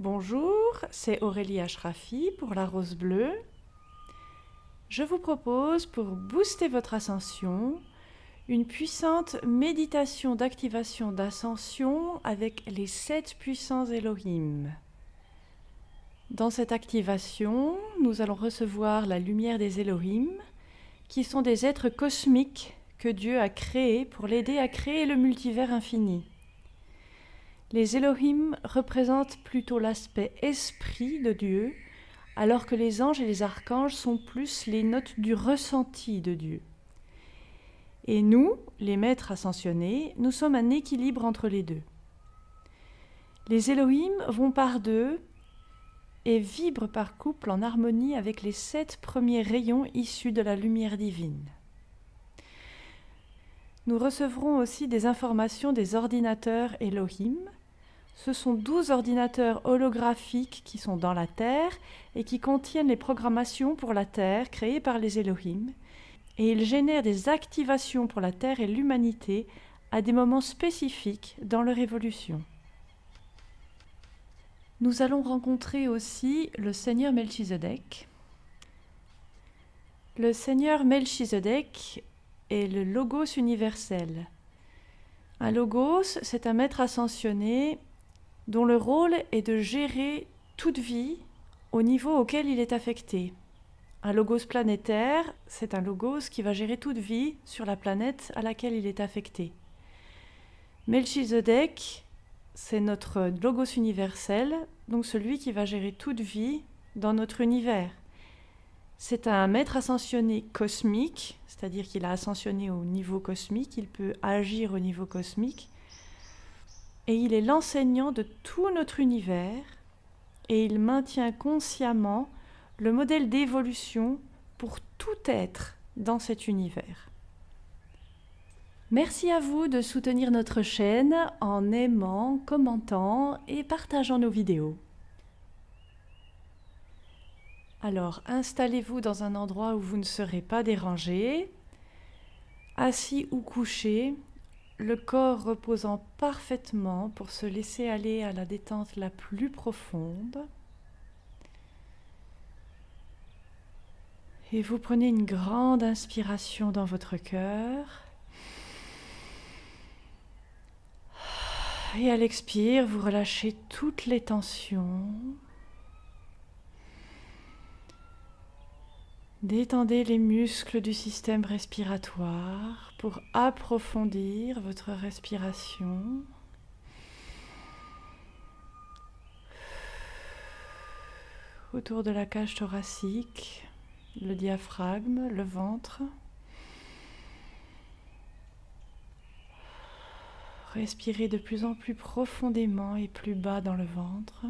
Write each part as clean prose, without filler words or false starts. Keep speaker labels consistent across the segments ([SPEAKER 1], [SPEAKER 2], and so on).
[SPEAKER 1] Bonjour, c'est Aurélie Ashrafi pour la Rose Bleue. Je vous propose, pour booster votre ascension, une puissante méditation d'activation d'ascension avec les 7 puissants Elohim. Dans cette activation, nous allons recevoir la lumière des Elohim, qui sont des êtres cosmiques que Dieu a créés pour l'aider à créer le multivers infini. Les Elohim représentent plutôt l'aspect esprit de Dieu, alors que les anges et les archanges sont plus les notes du ressenti de Dieu. Et nous, les maîtres ascensionnés, nous sommes un équilibre entre les deux. Les Elohim vont par deux et vibrent par couple en harmonie avec les 7 premiers rayons issus de la lumière divine. Nous recevrons aussi des informations des ordinateurs Elohim. Ce sont 12 ordinateurs holographiques qui sont dans la Terre et qui contiennent les programmations pour la Terre créées par les Elohim. Et ils génèrent des activations pour la Terre et l'humanité à des moments spécifiques dans leur évolution. Nous allons rencontrer aussi le Seigneur Melchizedek. Le Seigneur Melchizedek est le Logos universel. Un Logos, c'est un maître ascensionné dont le rôle est de gérer toute vie au niveau auquel il est affecté. Un logos planétaire, c'est un logos qui va gérer toute vie sur la planète à laquelle il est affecté. Melchizedek, c'est notre logos universel, donc celui qui va gérer toute vie dans notre univers. C'est un maître ascensionné cosmique, c'est-à-dire qu'il a ascensionné au niveau cosmique, il peut agir au niveau cosmique, et il est l'enseignant de tout notre univers et il maintient consciemment le modèle d'évolution pour tout être dans cet univers. Merci à vous de soutenir notre chaîne en aimant, commentant et partageant nos vidéos. Alors, installez-vous dans un endroit où vous ne serez pas dérangé, assis ou couché, le corps reposant parfaitement pour se laisser aller à la détente la plus profonde. Et vous prenez une grande inspiration dans votre cœur. Et à l'expire, vous relâchez toutes les tensions. Détendez les muscles du système respiratoire pour approfondir votre respiration. Autour de la cage thoracique, le diaphragme, le ventre. Respirez de plus en plus profondément et plus bas dans le ventre.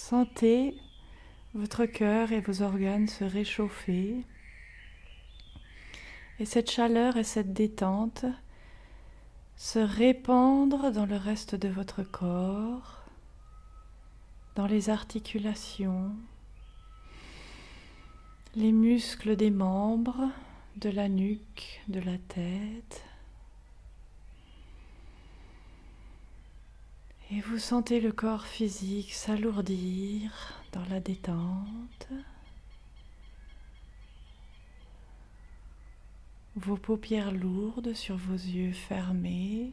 [SPEAKER 1] Sentez votre cœur et vos organes se réchauffer. Et cette chaleur et cette détente se répandre dans le reste de votre corps, dans les articulations, les muscles des membres, de la nuque, de la tête. Et vous sentez le corps physique s'alourdir dans la détente. Vos paupières lourdes sur vos yeux fermés.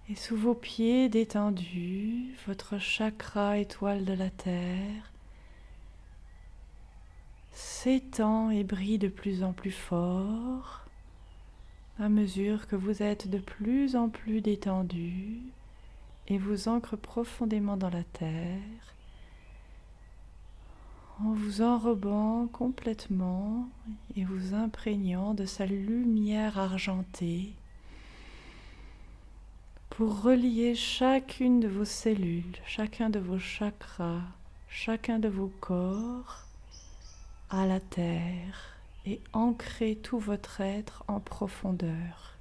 [SPEAKER 1] Et sous vos pieds détendus, votre chakra étoile de la terre s'étend et brille de plus en plus fort à mesure que vous êtes de plus en plus détendu et vous ancre profondément dans la terre en vous enrobant complètement et vous imprégnant de sa lumière argentée pour relier chacune de vos cellules, chacun de vos chakras, chacun de vos corps à la terre et ancrer tout votre être en profondeur.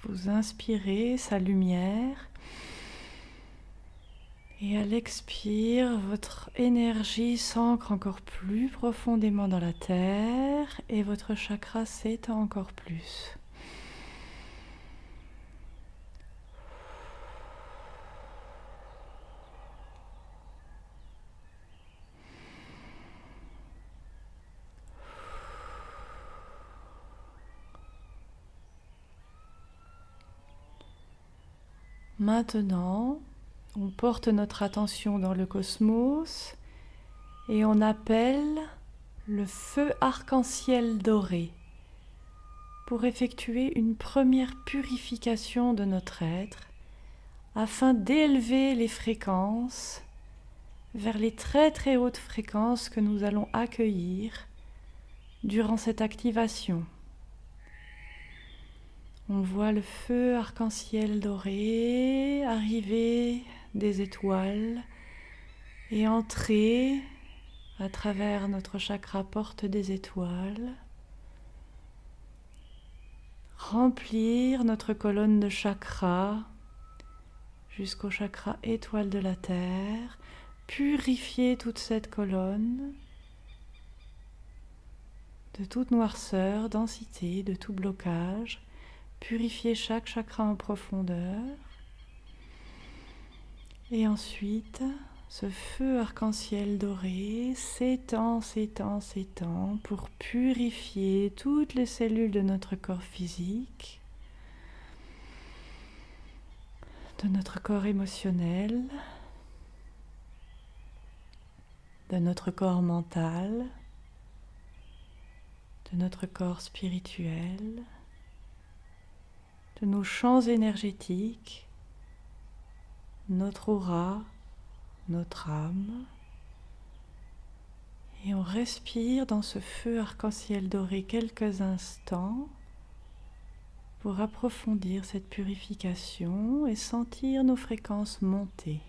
[SPEAKER 1] vous inspirez sa lumière et à l'expire, votre énergie s'ancre encore plus profondément dans la terre et votre chakra s'étend encore plus. Maintenant, on porte notre attention dans le cosmos et on appelle le feu arc-en-ciel doré pour effectuer une première purification de notre être afin d'élever les fréquences vers les très très hautes fréquences que nous allons accueillir durant cette activation. On voit le feu arc-en-ciel doré arriver des étoiles et entrer à travers notre chakra porte des étoiles, remplir notre colonne de chakras jusqu'au chakra étoile de la terre, purifier toute cette colonne de toute noirceur, densité, de tout blocage, purifier chaque chakra en profondeur. Et ensuite, ce feu arc-en-ciel doré s'étend, s'étend, s'étend pour purifier toutes les cellules de notre corps physique, de notre corps émotionnel, de notre corps mental, de notre corps spirituel, de nos champs énergétiques, notre aura, notre âme. Et on respire dans ce feu arc-en-ciel doré quelques instants pour approfondir cette purification et sentir nos fréquences monter.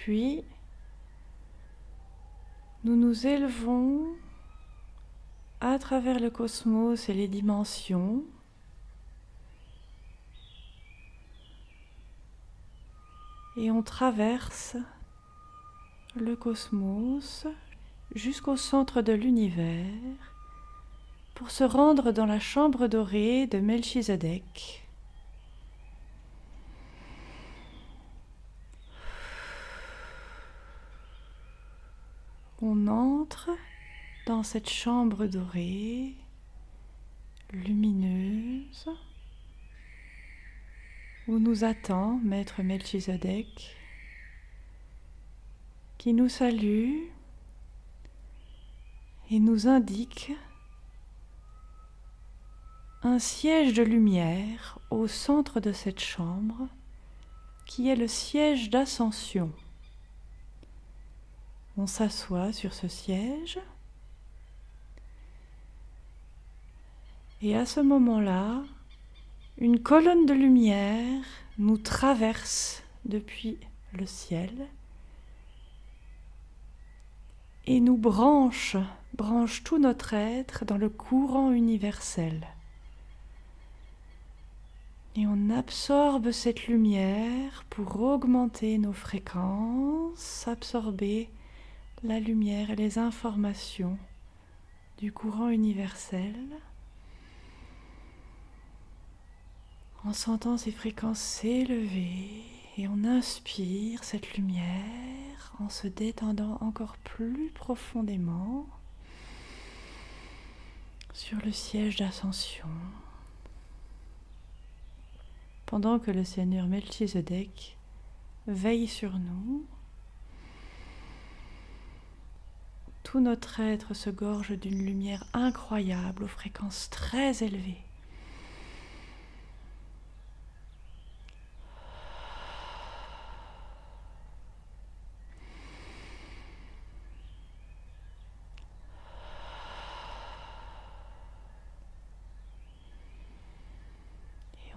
[SPEAKER 1] Puis, nous nous élevons à travers le cosmos et les dimensions et on traverse le cosmos jusqu'au centre de l'univers pour se rendre dans la chambre dorée de Melchizedek. On entre dans cette chambre dorée, lumineuse, où nous attend Maître Melchizedek, qui nous salue et nous indique un siège de lumière au centre de cette chambre, qui est le siège d'ascension. On s'assoit sur ce siège et à ce moment-là, une colonne de lumière nous traverse depuis le ciel et nous branche tout notre être dans le courant universel. Et on absorbe cette lumière pour augmenter nos fréquences, absorber la lumière et les informations du courant universel, en sentant ces fréquences s'élever, et on inspire cette lumière en se détendant encore plus profondément sur le siège d'ascension, pendant que le Seigneur Melchizedek veille sur nous. Tout notre être se gorge d'une lumière incroyable aux fréquences très élevées.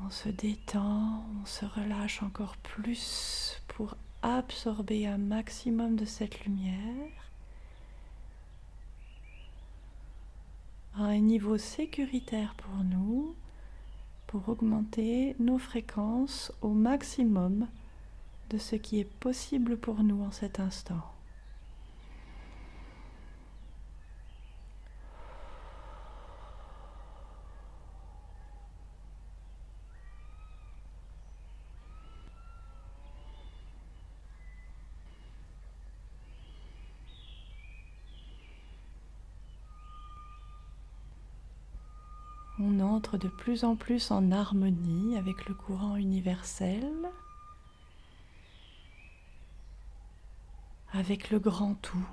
[SPEAKER 1] On se détend, on se relâche encore plus pour absorber un maximum de cette lumière à un niveau sécuritaire pour nous, pour augmenter nos fréquences au maximum de ce qui est possible pour nous en cet instant. On entre de plus en plus en harmonie avec le courant universel, avec le grand tout,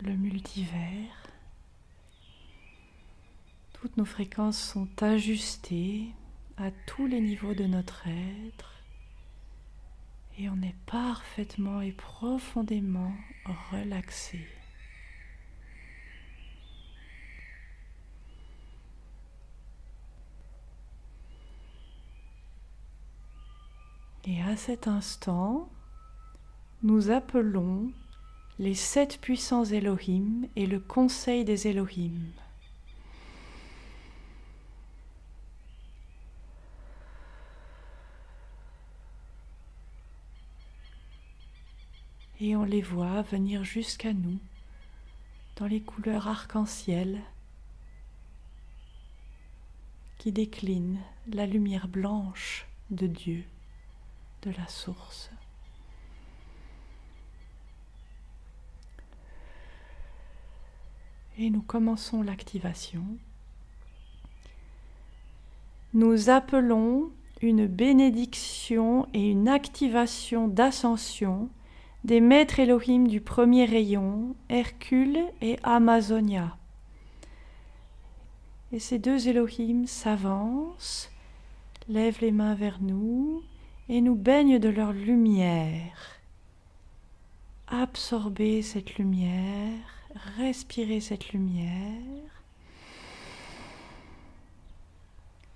[SPEAKER 1] le multivers. Toutes nos fréquences sont ajustées à tous les niveaux de notre être et on est parfaitement et profondément relaxé. Et à cet instant, nous appelons les 7 puissants Elohim et le conseil des Elohim. Et on les voit venir jusqu'à nous dans les couleurs arc-en-ciel qui déclinent la lumière blanche de Dieu, de la source. Et nous commençons l'activation. Nous appelons une bénédiction et une activation d'ascension des maîtres Elohim du premier rayon, Hercule et Amazonia. Et ces 2 Elohim s'avancent, lèvent les mains vers nous et nous baignent de leur lumière. Absorbez cette lumière, respirez cette lumière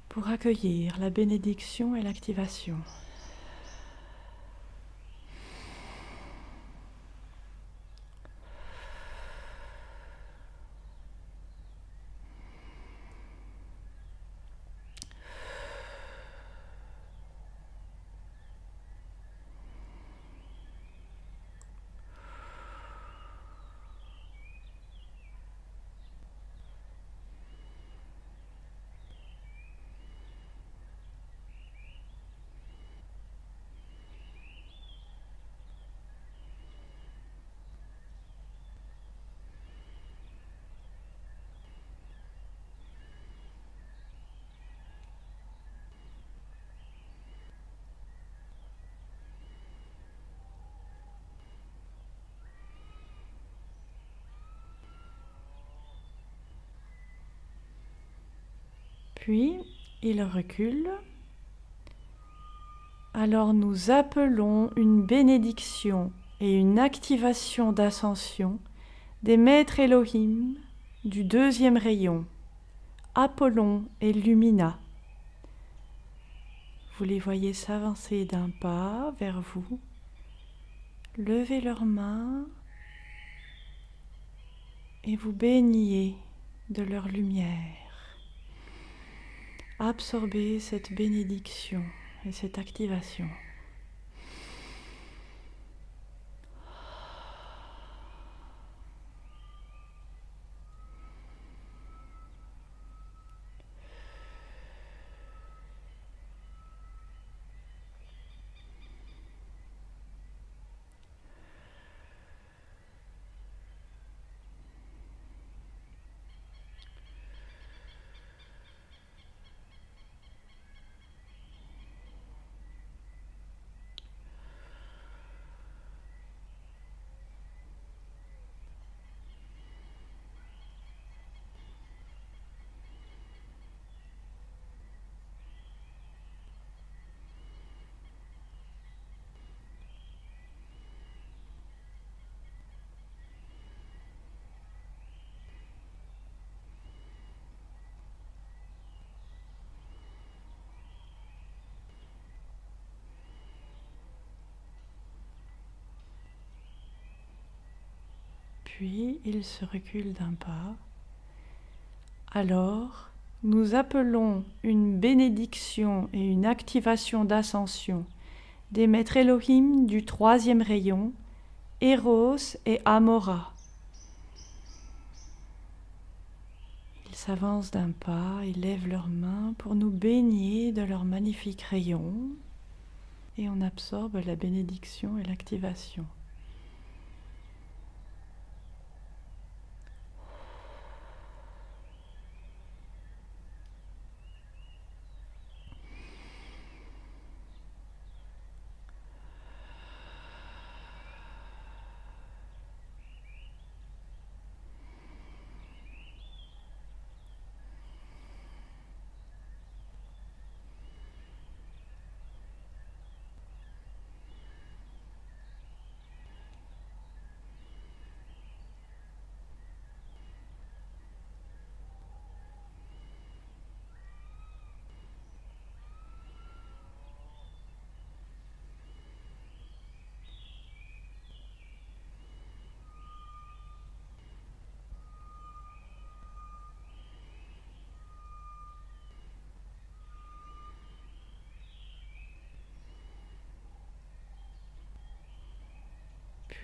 [SPEAKER 1] pour accueillir la bénédiction et l'activation. Puis, il recule. Alors nous appelons une bénédiction et une activation d'ascension des maîtres Elohim du 2e rayon, Apollon et Lumina. Vous les voyez s'avancer d'un pas vers vous, lever leurs mains et vous baignez de leur lumière. Absorbez cette bénédiction et cette activation. Puis il se recule d'un pas. Alors, nous appelons une bénédiction et une activation d'ascension des maîtres Elohim du troisième rayon, Eros et Amora. Ils s'avancent d'un pas, ils lèvent leurs mains pour nous baigner de leur magnifique rayon et on absorbe la bénédiction et l'activation.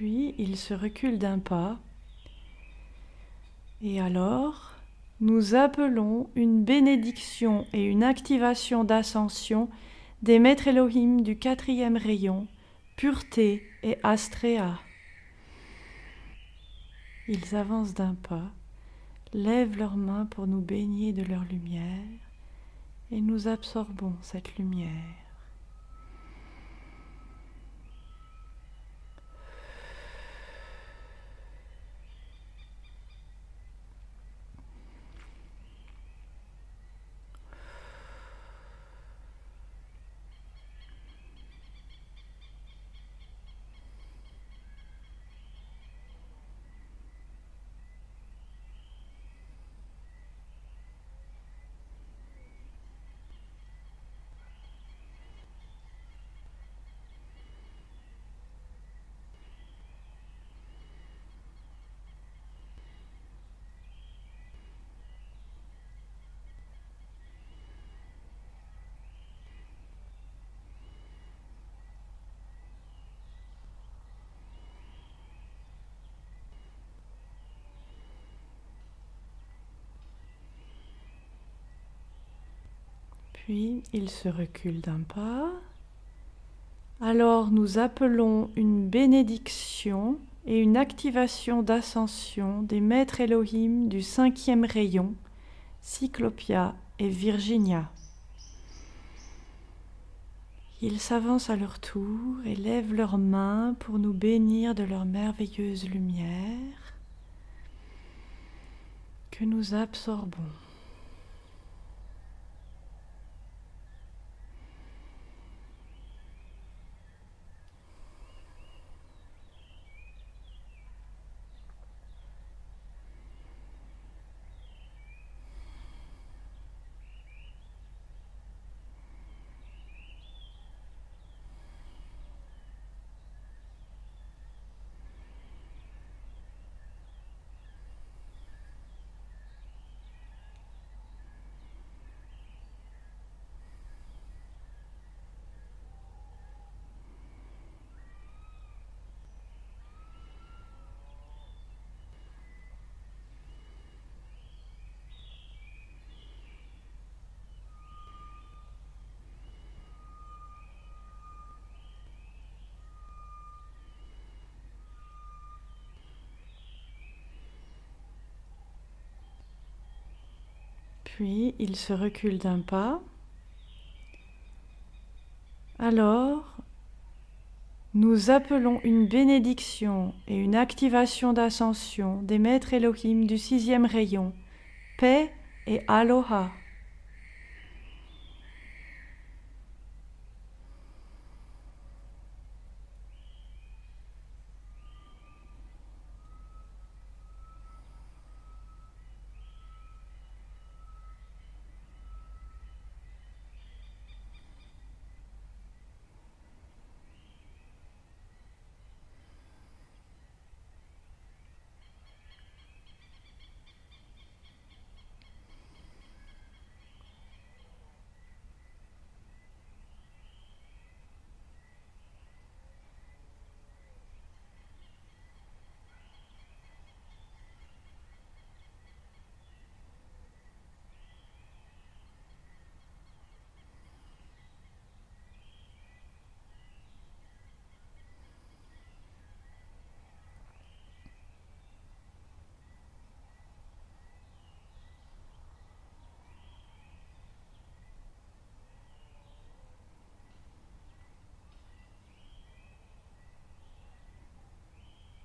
[SPEAKER 1] Puis il se recule d'un pas et alors nous appelons une bénédiction et une activation d'ascension des maîtres Elohim du quatrième rayon, pureté et astréa. Ils avancent d'un pas, lèvent leurs mains pour nous baigner de leur lumière et nous absorbons cette lumière. Puis il se recule d'un pas. Alors nous appelons une bénédiction et une activation d'ascension des maîtres Elohim du cinquième rayon, Cyclopia et Virginia. Ils s'avancent à leur tour et lèvent leurs mains pour nous bénir de leur merveilleuse lumière que nous absorbons. Puis il se recule d'un pas. Alors, nous appelons une bénédiction et une activation d'ascension des maîtres Elohim du sixième rayon, paix et aloha.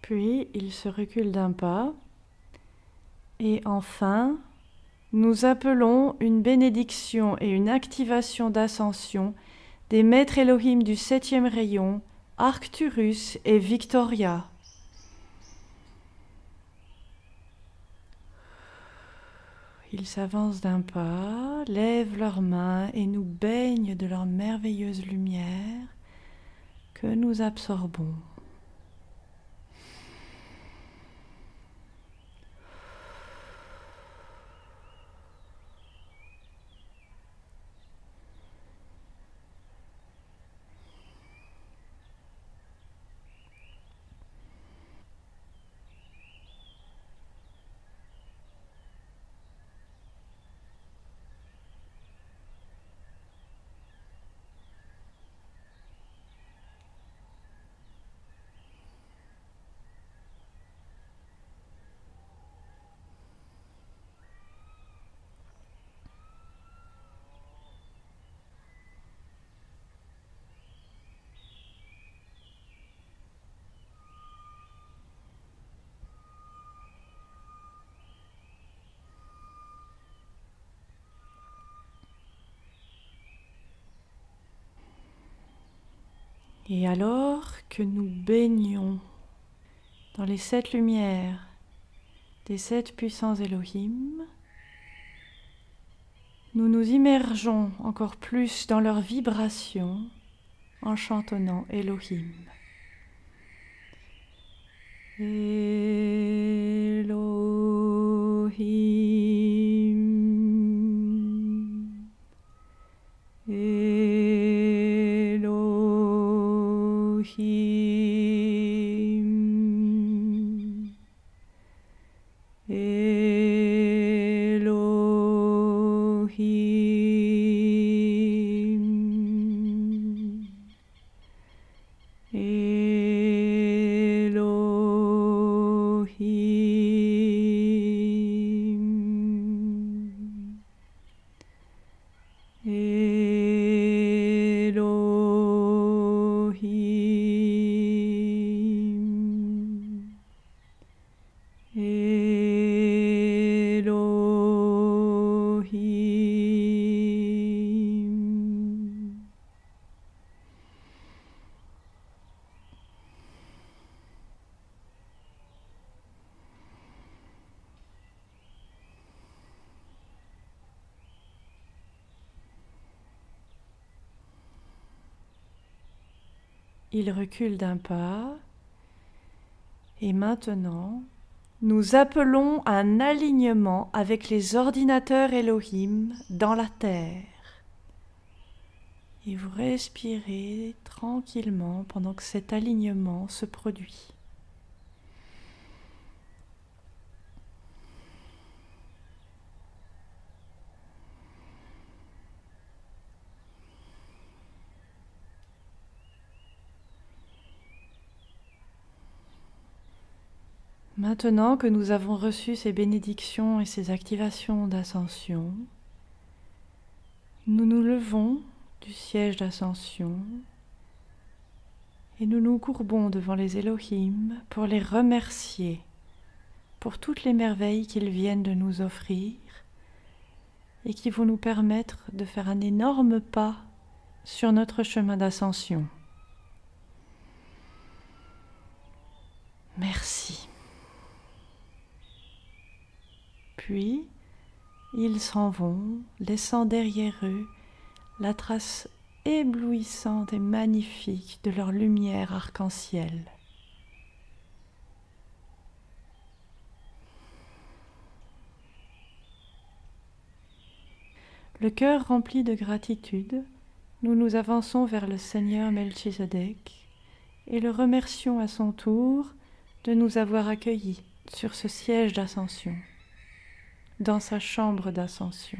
[SPEAKER 1] Puis il se recule d'un pas. Et enfin, nous appelons une bénédiction et une activation d'ascension des maîtres Elohim du 7e rayon, Arcturus et Victoria. Ils s'avancent d'un pas, lèvent leurs mains et nous baignent de leur merveilleuse lumière que nous absorbons. Et alors que nous baignons dans les 7 lumières des 7 puissants Elohim, nous nous immergeons encore plus dans leurs vibrations en chantonnant Elohim. Elohim. Elohim. Elohim. Elohim. Elohim. Elohim. Il recule d'un pas et maintenant, nous appelons un alignement avec les ordinateurs Elohim dans la terre. Et vous respirez tranquillement pendant que cet alignement se produit. Maintenant que nous avons reçu ces bénédictions et ces activations d'ascension, nous nous levons du siège d'ascension et nous nous courbons devant les Elohim pour les remercier pour toutes les merveilles qu'ils viennent de nous offrir et qui vont nous permettre de faire un énorme pas sur notre chemin d'ascension. Merci. Puis, ils s'en vont, laissant derrière eux la trace éblouissante et magnifique de leur lumière arc-en-ciel. Le cœur rempli de gratitude, nous nous avançons vers le Seigneur Melchizedek et le remercions à son tour de nous avoir accueillis sur ce siège d'ascension, dans sa chambre d'ascension.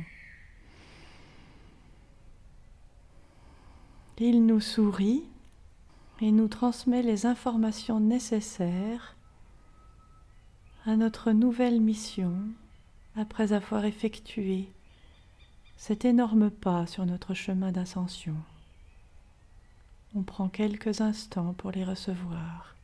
[SPEAKER 1] Il nous sourit et nous transmet les informations nécessaires à notre nouvelle mission après avoir effectué cet énorme pas sur notre chemin d'ascension. On prend quelques instants pour les recevoir.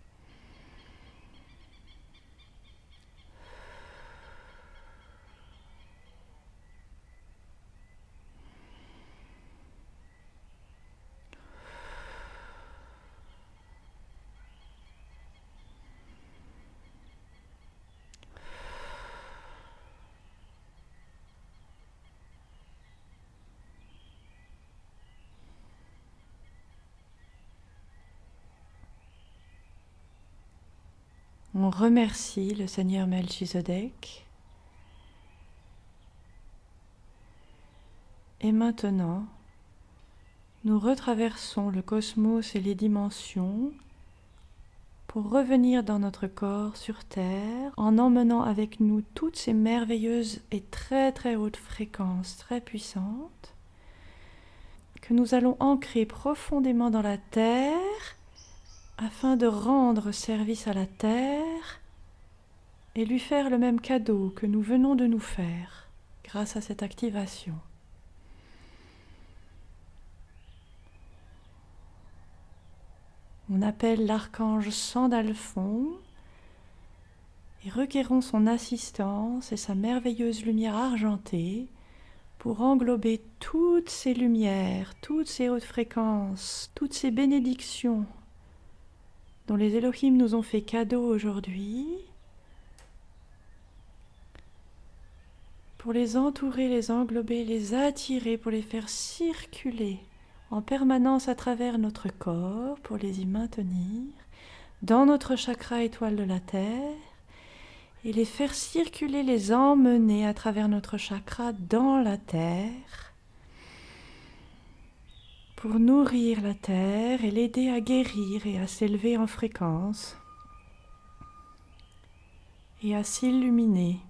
[SPEAKER 1] On remercie le Seigneur Melchizedek. Et maintenant, nous retraversons le cosmos et les dimensions pour revenir dans notre corps sur Terre en emmenant avec nous toutes ces merveilleuses et très très hautes fréquences très puissantes que nous allons ancrer profondément dans la Terre afin de rendre service à la Terre et lui faire le même cadeau que nous venons de nous faire grâce à cette activation. On appelle l'archange Sandalphon et requérons son assistance et sa merveilleuse lumière argentée pour englober toutes ces lumières, toutes ces hautes fréquences, toutes ces bénédictions dont les Elohim nous ont fait cadeau aujourd'hui, pour les entourer, les englober, les attirer, pour les faire circuler en permanence à travers notre corps, pour les y maintenir, dans notre chakra étoile de la Terre, et les faire circuler, les emmener à travers notre chakra dans la Terre, pour nourrir la Terre et l'aider à guérir et à s'élever en fréquence, et à s'illuminer.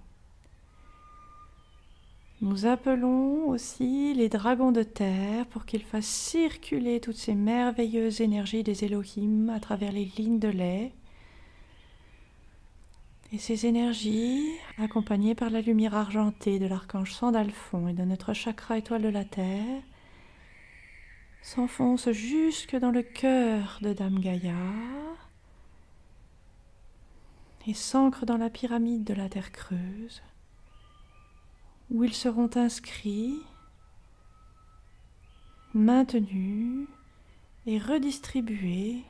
[SPEAKER 1] Nous appelons aussi les dragons de terre pour qu'ils fassent circuler toutes ces merveilleuses énergies des Elohim à travers les lignes de lait. Et ces énergies, accompagnées par la lumière argentée de l'archange Sandalphon et de notre chakra étoile de la terre, s'enfoncent jusque dans le cœur de Dame Gaïa et s'ancrent dans la pyramide de la terre creuse, où ils seront inscrits, maintenus et redistribués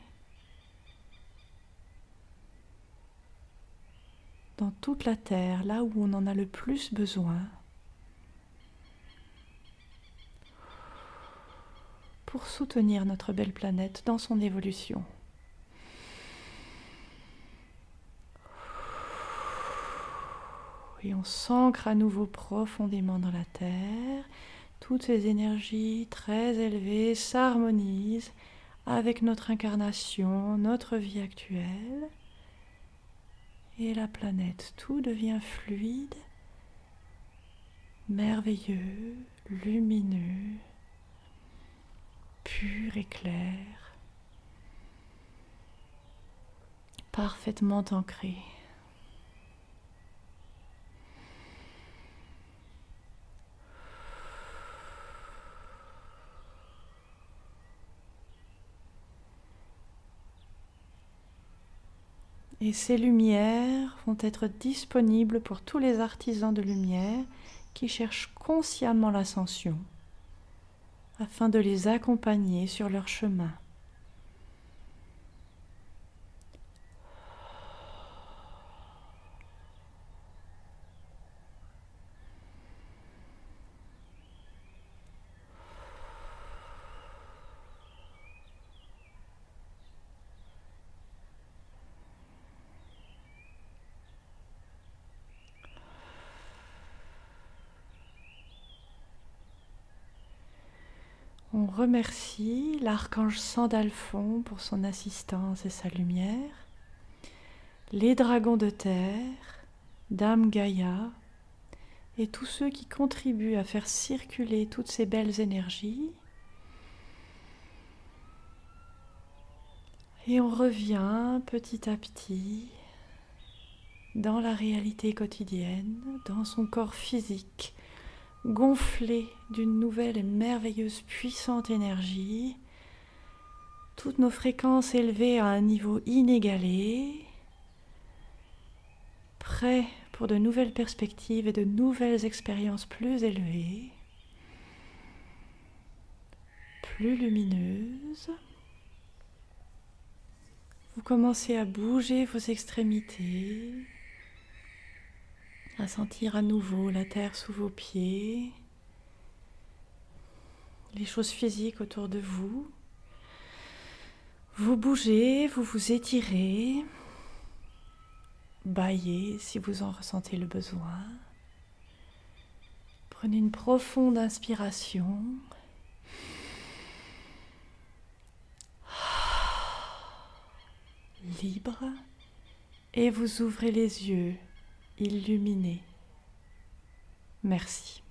[SPEAKER 1] dans toute la Terre, là où on en a le plus besoin, pour soutenir notre belle planète dans son évolution. Et on s'ancre à nouveau profondément dans la Terre. Toutes ces énergies très élevées s'harmonisent avec notre incarnation, notre vie actuelle. Et la planète, tout devient fluide, merveilleux, lumineux, pur et clair, parfaitement ancré. Et ces lumières vont être disponibles pour tous les artisans de lumière qui cherchent consciemment l'ascension, afin de les accompagner sur leur chemin. On remercie l'archange Sandalphon pour son assistance et sa lumière, les dragons de terre, Dame Gaïa, et tous ceux qui contribuent à faire circuler toutes ces belles énergies. Et on revient petit à petit dans la réalité quotidienne, dans son corps physique, gonflé d'une nouvelle et merveilleuse puissante énergie, toutes nos fréquences élevées à un niveau inégalé, prêts pour de nouvelles perspectives et de nouvelles expériences plus élevées, plus lumineuses. Vous commencez à bouger vos extrémités, à sentir à nouveau la terre sous vos pieds, les choses physiques autour de vous. Vous bougez, vous vous étirez, bâillez si vous en ressentez le besoin. Prenez une profonde inspiration. Libre. Et vous ouvrez les yeux, illuminés. Merci.